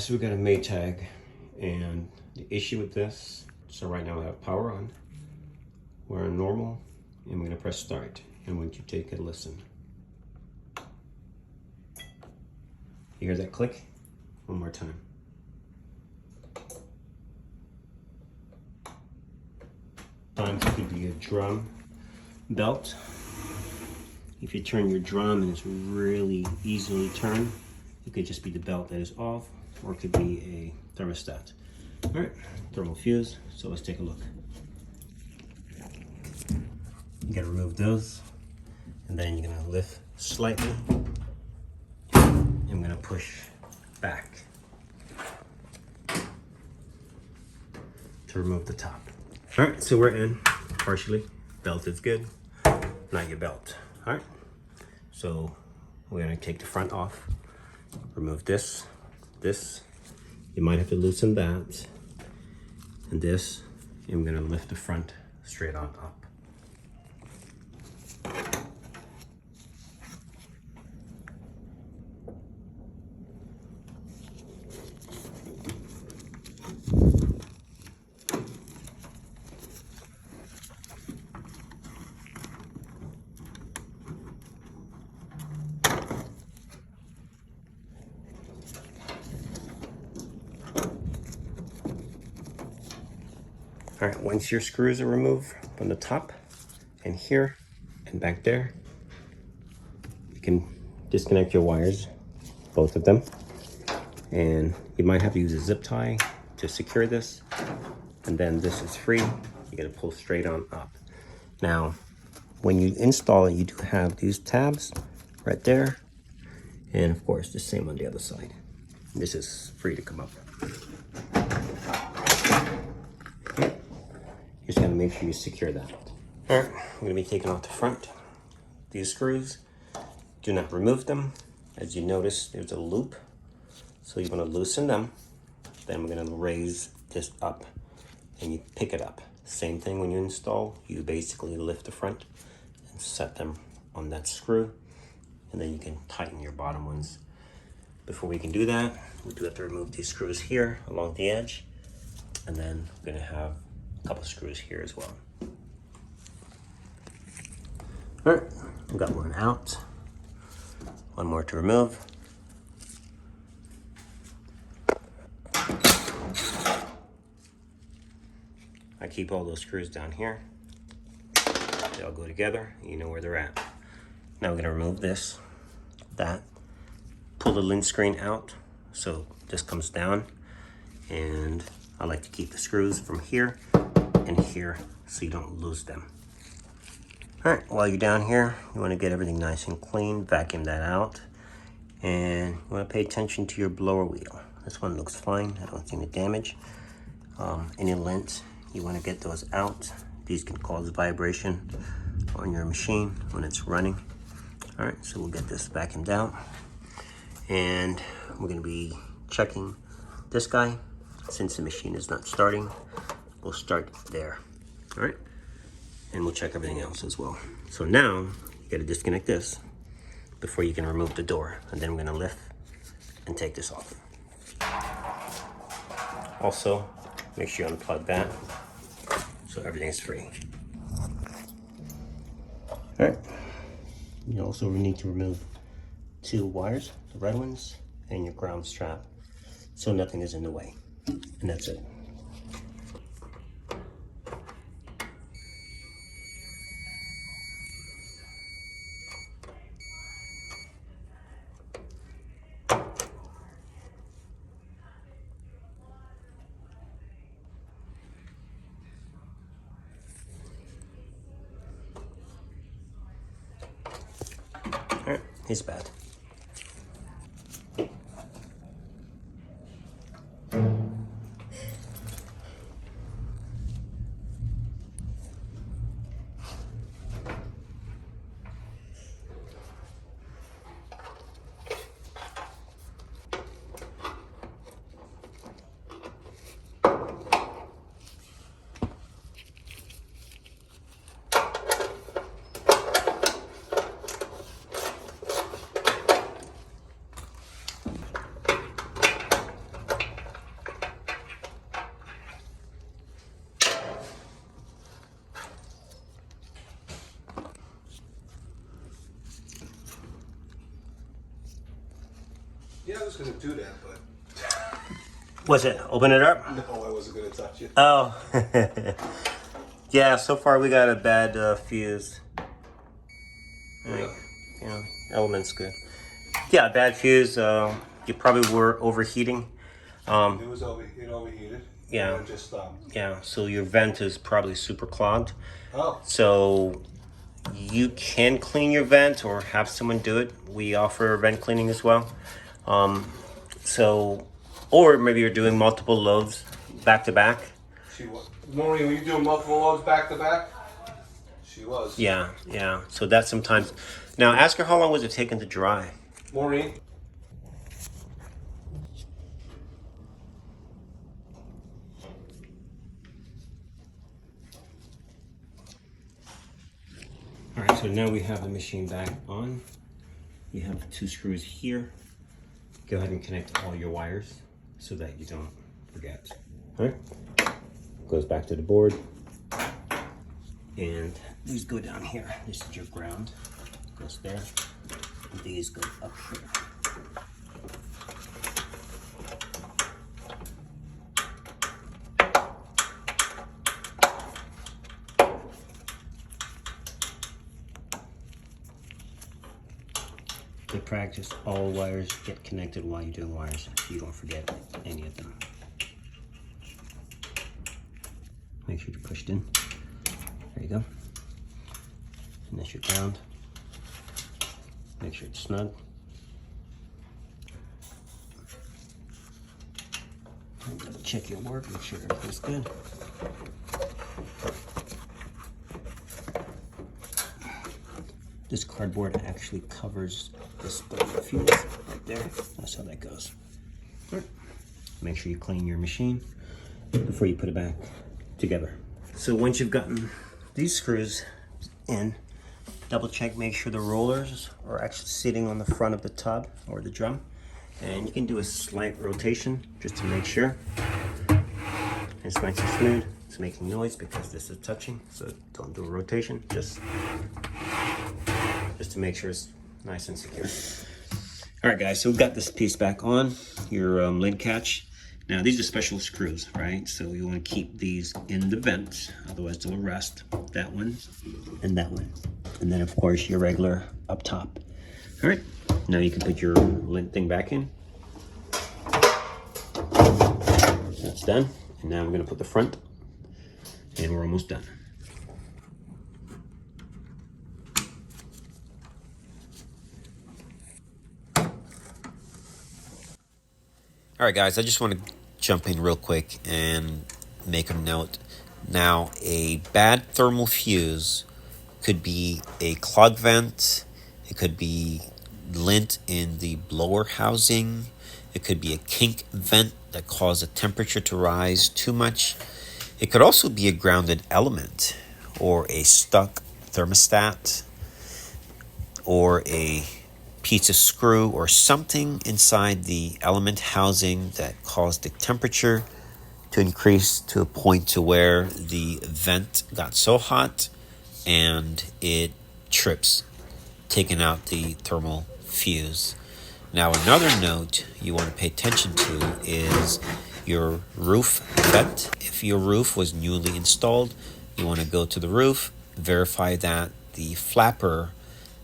So we got a Maytag, and the issue with this, so right now I have power on, we're on normal, and we're gonna press start. And once you take a listen, you hear that click? One more time. Sometimes it could be a drum belt. If you turn your drum and it's really easily turned, it could just be the belt that is off, or it could be a thermostat. All right, thermal fuse, so let's take a look. You gotta remove those, and then you're gonna lift slightly. I'm gonna push back to remove the top. All right, so we're in partially. Belt is good, not your belt. All right, so we're gonna take the front off, remove this. You might have to loosen that, and this, and we're gonna lift the front straight on up. All right, once your screws are removed from the top and here and back there, you can disconnect your wires, both of them. And you might have to use a zip tie to secure this. And then this is free. You gotta pull straight on up. Now, when you install it, you do have these tabs right there. And of course, the same on the other side. This is free to come up. Just gotta make sure you secure that. All right, I'm gonna be taking off the front. These screws, do not remove them. As you notice, there's a loop. So you wanna loosen them. Then we're gonna raise this up and you pick it up. Same thing when you install, you basically lift the front and set them on that screw. And then you can tighten your bottom ones. Before we can do that, we do have to remove these screws here along the edge. And then we're gonna have a couple screws here as well. All right, we've got one out. One more to remove. I keep all those screws down here. They all go together, you know where they're at. Now we're gonna remove this, that, pull the lid screen out so this comes down, and I like to keep the screws from here and here so you don't lose them. All right, while you're down here, you wanna get everything nice and clean, vacuum that out, and you wanna pay attention to your blower wheel. This one looks fine, I don't see any damage. Any lint, you wanna get those out. These can cause vibration on your machine when it's running. All right, so we'll get this vacuumed out. And we're gonna be checking this guy. Since the machine is not starting, we'll start there. All right, and we'll check everything else as well. So now, you gotta disconnect this before you can remove the door. And then we're gonna lift and take this off. Also, make sure you unplug that so everything's free. All right, you also need to remove 2 wires, the red ones, and your ground strap, so nothing is in the way. And that's it. All right, he's bad. was going to do that, but... Was it? Open it up? No, I wasn't going to touch it. Oh. Yeah, so far we got a bad fuse. Like, you know, element's good. Yeah, bad fuse. You probably were overheating. It overheated. Yeah. And it just stopped. Yeah, so your vent is probably super clogged. Oh. So you can clean your vent or have someone do it. We offer vent cleaning as well. Or maybe you're doing multiple loads back to back. Maureen, were you doing multiple loads back to back? She was. Yeah. So that's sometimes. Now ask her how long was it taking to dry. Maureen. All right, so now we have the machine back on. You have 2 screws here. Go ahead and connect all your wires so that you don't forget. All right, goes back to the board. And these go down here. This is your ground. Goes there. And these go up here. In practice, all wires get connected while you're doing wires, so you don't forget any of them. Make sure you're pushed in. There you go. And that's your ground. Make sure it's snug. And check your work, make sure everything's good. This cardboard actually covers this fuse right there. That's how that goes. Right. Make sure you clean your machine before you put it back together. So once you've gotten these screws in, double check, make sure the rollers are actually sitting on the front of the tub or the drum. And you can do a slight rotation just to make sure it's nice and smooth. It's making noise because this is touching, so don't do a rotation, just to make sure it's nice and secure. All right, guys, so we've got this piece back on, your lid catch. Now, these are special screws, right? So you want to keep these in the vent, otherwise they'll rust. That one and that one. And then, of course, your regular up top. All right, now you can put your lid thing back in. That's done. And now we're going to put the front, and we're almost done. All right, guys, I just want to jump in real quick and make a note. Now, a bad thermal fuse could be a clog vent. It could be lint in the blower housing. It could be a kink vent that caused the temperature to rise too much. It could also be a grounded element or a stuck thermostat or a piece of screw or something inside the element housing that caused the temperature to increase to a point to where the vent got so hot and it trips, taking out the thermal fuse. Now, another note you want to pay attention to is your roof vent. If your roof was newly installed, you want to go to the roof, verify that the flapper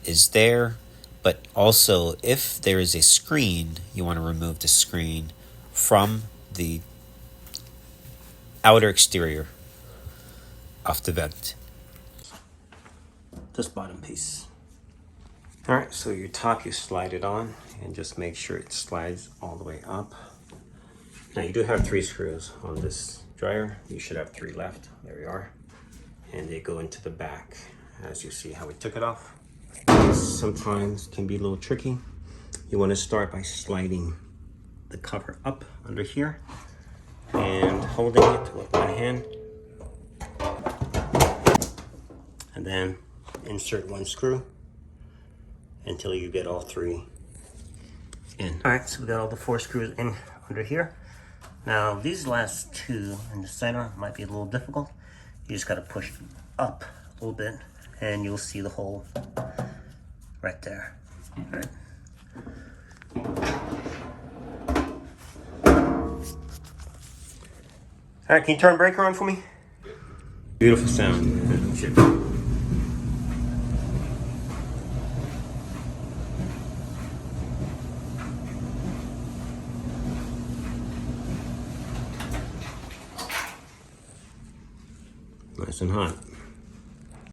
is there. But also, if there is a screen, you want to remove the screen from the outer exterior of the vent. This bottom piece. All right, so your top, you slide it on and just make sure it slides all the way up. Now you do have 3 screws on this dryer. You should have 3 left. There we are. And they go into the back, as you see how we took it off. Sometimes can be a little tricky. You want to start by sliding the cover up under here and holding it with one hand, and then insert 1 screw until you get all 3 in. All right, so we got all the 4 screws in under here. Now these last 2 in the center might be a little difficult. You just got to push up a little bit and you'll see the hole right there. All right. All right, can you turn the breaker on for me? Beautiful sound. Shit. Nice and hot.